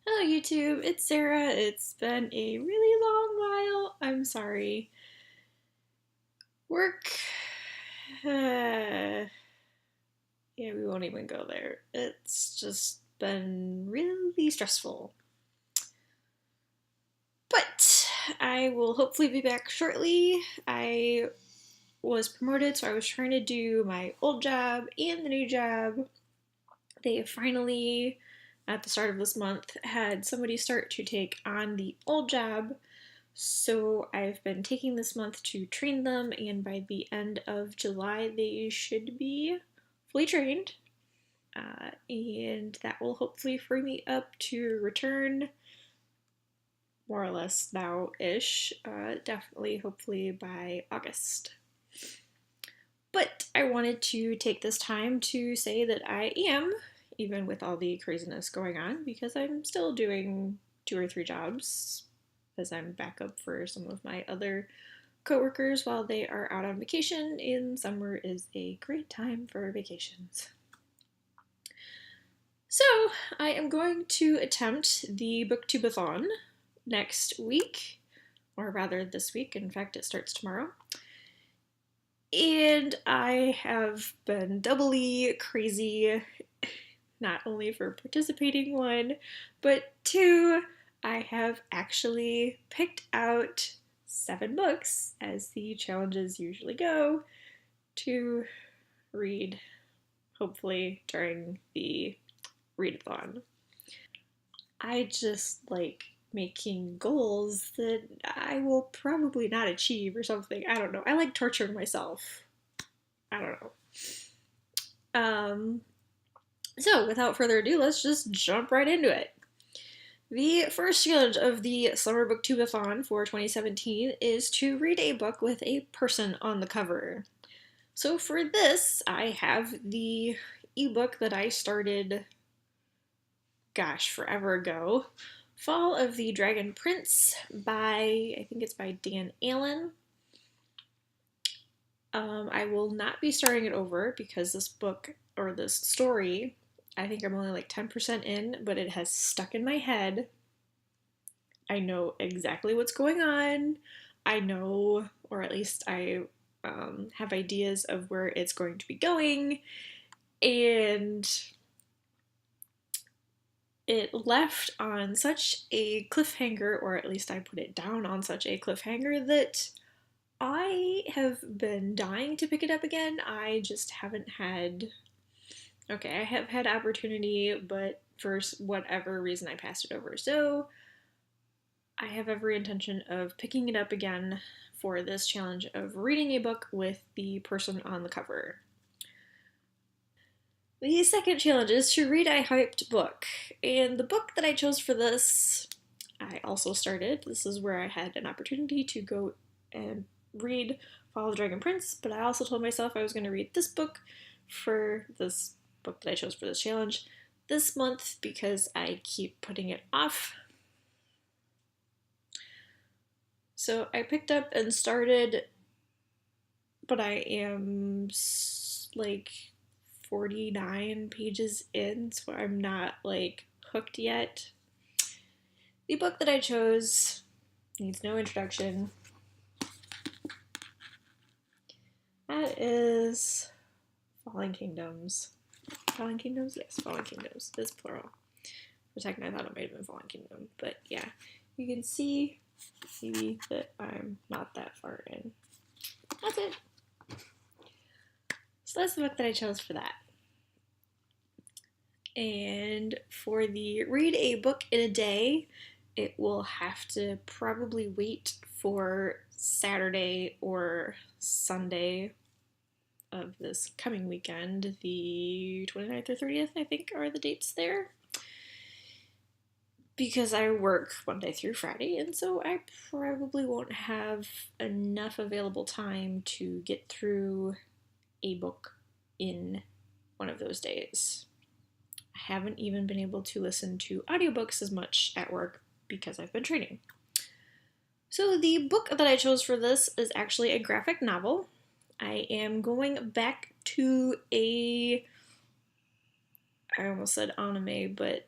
Hello YouTube, it's Sarah. It's been a really long while. I'm sorry. Work. Uh, yeah, we won't even go there. It's just been really stressful. But I will hopefully be back shortly. I was promoted, so I was trying to do my old job and the new job. They finally, at the start of this month, had somebody start to take on the old job. So I've been taking this month to train them, and by the end of July, they should be fully trained. And that will hopefully free me up to return more or less now-ish, definitely hopefully by August. But I wanted to take this time to say that I am, even with all the craziness going on, because I'm still doing 2 or 3 jobs as I'm backup for some of my other coworkers while they are out on vacation, and summer is a great time for vacations. So, I am going to attempt the Booktubeathon next week, or rather this week. In fact, it starts tomorrow. And I have been doubly crazy, not only for participating, one, but two, I have actually picked out 7 books, as the challenges usually go, to read, hopefully, during the readathon. I just like making goals that I will probably not achieve or something. I don't know. I like torturing myself. I don't know. Um, so, without further ado, let's just jump right into it. The first challenge of the Summer Booktubeathon for 2017 is to read a book with a person on the cover. So for this, I have the ebook that I started, forever ago. Fall of the Dragon Prince by, I think it's by Dan Allen. I will not be starting it over because this book, or this story, I think I'm only like 10% in, but it has stuck in my head. I know exactly what's going on. I know, or at least I have ideas of where it's going to be going. And it left on such a cliffhanger, or at least I put it down on such a cliffhanger, that I have been dying to pick it up again. I just haven't had. Okay, I have had opportunity, but for whatever reason I passed it over. So I have every intention of picking it up again for this challenge of reading a book with the person on the cover. The second challenge is to read a hyped book, and the book that I chose for this, I also started. This is where I had an opportunity to go and read Fall of the Dragon Prince, but I also told myself I was going to read this book for this book that I chose for this challenge this month because I keep putting it off. So I picked up and started, but I am like 49 pages in, so I'm not like hooked yet. The book that I chose needs no introduction. That is Fallen Kingdoms. Fallen Kingdoms? Yes, Fallen Kingdoms. It's plural. For a second I thought it might have been Fallen Kingdom, but yeah. You can see maybe that I'm not that far in. That's it. So that's the book that I chose for that. And for the read a book in a day, it will have to probably wait for Saturday or Sunday of this coming weekend. The 29th or 30th, I think, are the dates there. Because I work Monday through Friday, and so I probably won't have enough available time to get through a book in one of those days. I haven't even been able to listen to audiobooks as much at work because I've been training. So the book that I chose for this is actually a graphic novel. I am going back to I almost said anime, but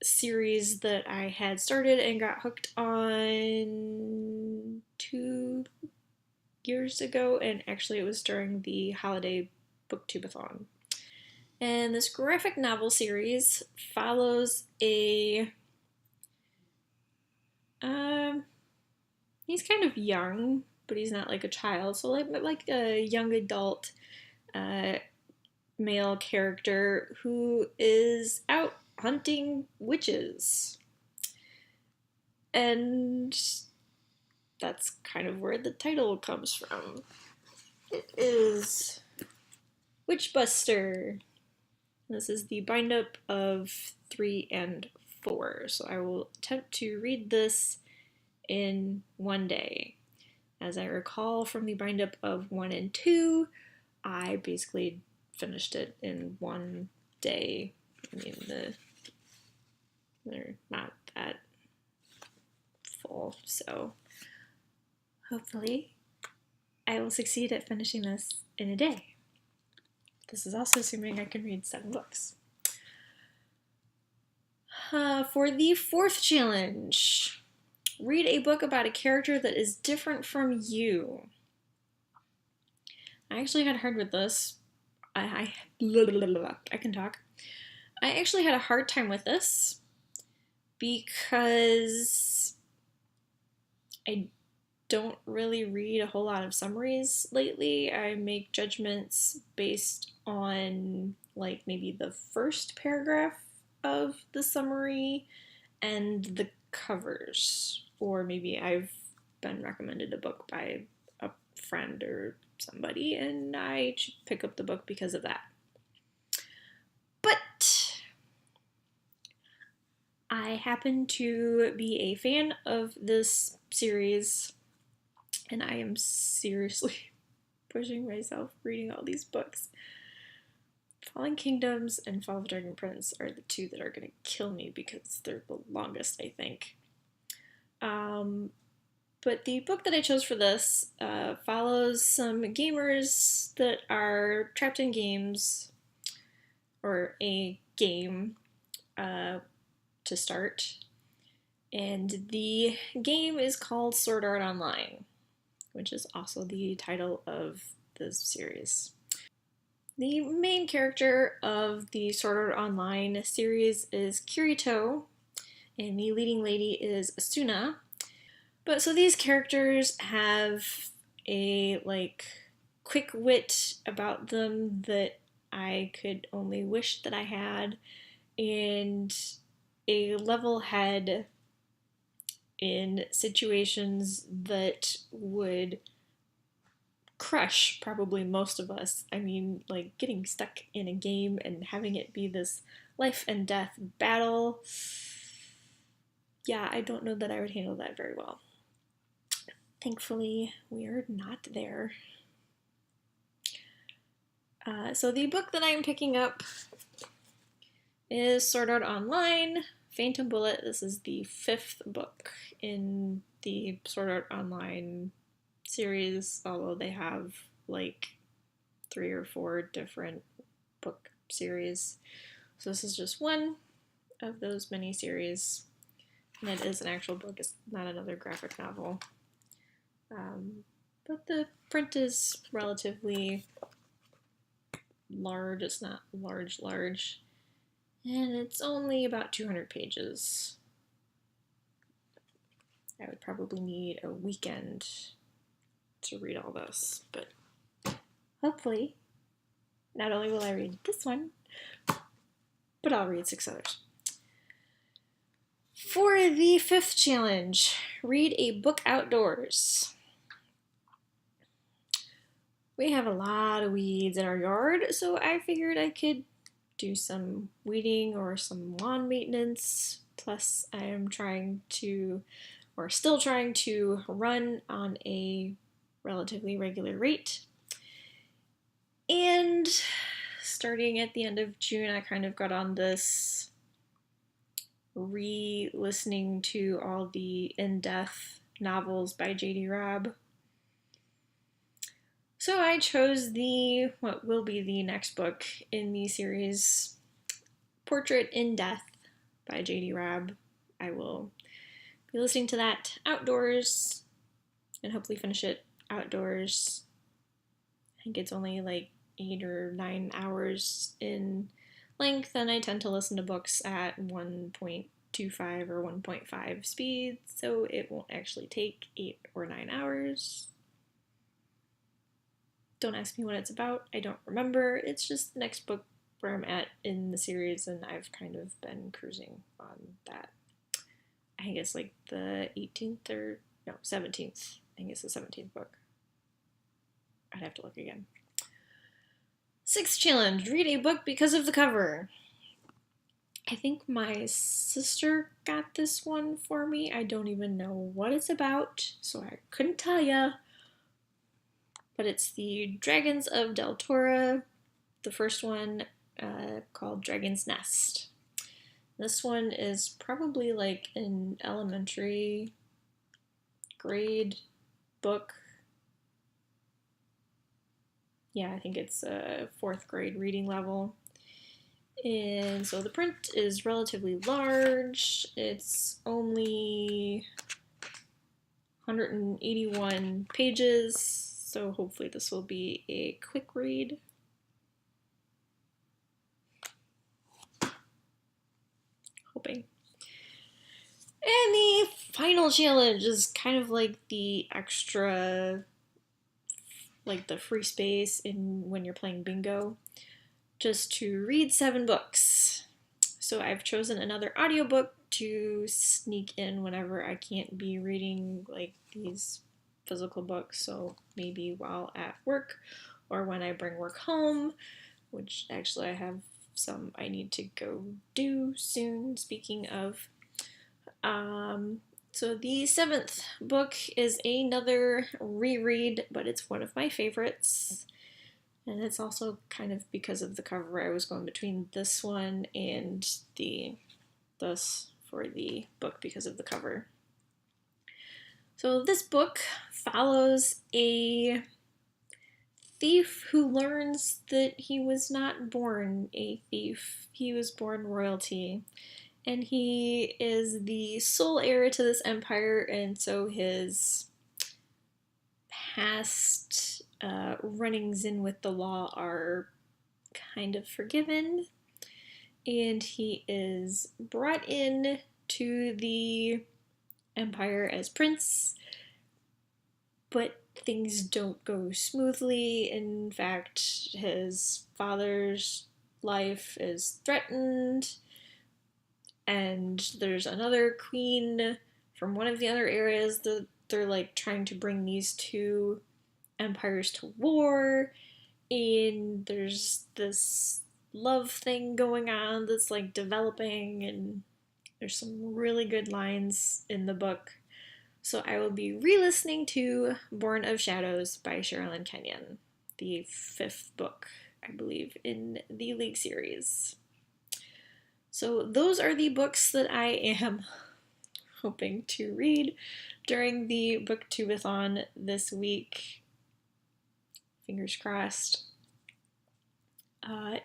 series that I had started and got hooked on 2 years ago, and actually it was during the holiday Booktubeathon. And this graphic novel series follows a he's kind of young, but he's not like a child, so like a young adult uh, male character who is out hunting witches. And that's kind of where the title comes from. It is Witchbuster. This is the bind up of 3 and 4, so I will attempt to read this in one day. As I recall from the bind up of 1 and 2, I basically finished it in one day. I mean, they're not that full, so hopefully I will succeed at finishing this in a day. This is also assuming I can read 7 books. For the 4th challenge, read a book about a character that is different from you. I actually had hard with this. I can talk. I actually had a hard time with this because I don't really read a whole lot of summaries lately. I make judgments based on like maybe the first paragraph of the summary and the covers, or maybe I've been recommended a book by a friend or somebody and I should pick up the book because of that. But I happen to be a fan of this series, and I am seriously pushing myself reading all these books. Fallen Kingdoms and Fall of the Dragon Prince are the 2 that are going to kill me because they're the longest, I think. But the book that I chose for this follows some gamers that are trapped in games, or a game to start. And the game is called Sword Art Online, which is also the title of this series. The main character of the Sword Art Online series is Kirito, and the leading lady is Asuna. But so these characters have a like quick wit about them that I could only wish that I had, and a level head in situations that would crush probably most of us. I mean, like getting stuck in a game and having it be this life and death battle. Yeah, I don't know that I would handle that very well. Thankfully, we are not there. So the book that I'm picking up is Sword Art Online, Phantom Bullet. This is the 5th book in the Sword Art Online series, although they have like 3 or 4 different book series. So this is just one of those mini series, and it is an actual book. It's not another graphic novel. But the print is relatively large. It's not large, and it's only about 200 pages. I would probably need a weekend to read all this, but hopefully, not only will I read this one, but I'll read 6 others. For the 5th challenge, read a book outdoors. We have a lot of weeds in our yard, so I figured I could do some weeding or some lawn maintenance. Plus, I am still trying to run on a relatively regular rate. And starting at the end of June, I kind of got on this re-listening to all the in-depth novels by J.D. Robb. So I chose what will be the next book in the series, Portrait in Death by J.D. Robb. I will be listening to that outdoors and hopefully finish it outdoors. I think it's only like 8 or 9 hours in length, and I tend to listen to books at 1.25 or 1.5 speed, so it won't actually take 8 or 9 hours. Don't ask me what it's about, I don't remember. It's just the next book where I'm at in the series, and I've kind of been cruising on that. I think it's like the 18th or, no, 17th. I think it's the 17th book. I'd have to look again. 6th challenge, read a book because of the cover. I think my sister got this one for me. I don't even know what it's about, so I couldn't tell ya. But it's the Dragons of Del Torre, the first one called Dragon's Nest. This one is probably like an elementary grade book. Yeah, I think it's a 4th grade reading level. And so the print is relatively large. It's only 181 pages, so hopefully this will be a quick read. Hoping. And the final challenge is kind of like the extra, like the free space in when you're playing bingo, just to read 7 books. So I've chosen another audiobook to sneak in whenever I can't be reading like these physical books, so maybe while at work or when I bring work home, which actually I have some I need to go do soon, speaking of. So the 7th book is another reread, but it's one of my favorites. And it's also kind of because of the cover. I was going between this one and this for the book because of the cover. So this book follows a thief who learns that he was not born a thief. He was born royalty. And he is the sole heir to this empire, and so his past runnings in with the law are kind of forgiven. And he is brought in to the empire as prince, but things don't go smoothly. In fact, his father's life is threatened, and there's another queen from one of the other areas that they're like trying to bring these 2 empires to war, and there's this love thing going on that's like developing, and there's some really good lines in the book. So I will be re-listening to Born of Shadows by Sherilyn Kenyon, the 5th book, I believe, in the League series. So those are the books that I am hoping to read during the Booktubeathon this week. Fingers crossed.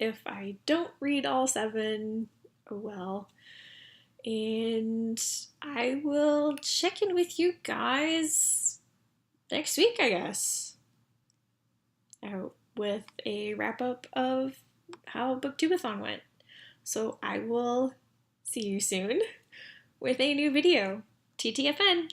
If I don't read all 7, oh well. And I will check in with you guys next week, I guess, with a wrap-up of how Booktubeathon went. So I will see you soon with a new video. TTFN!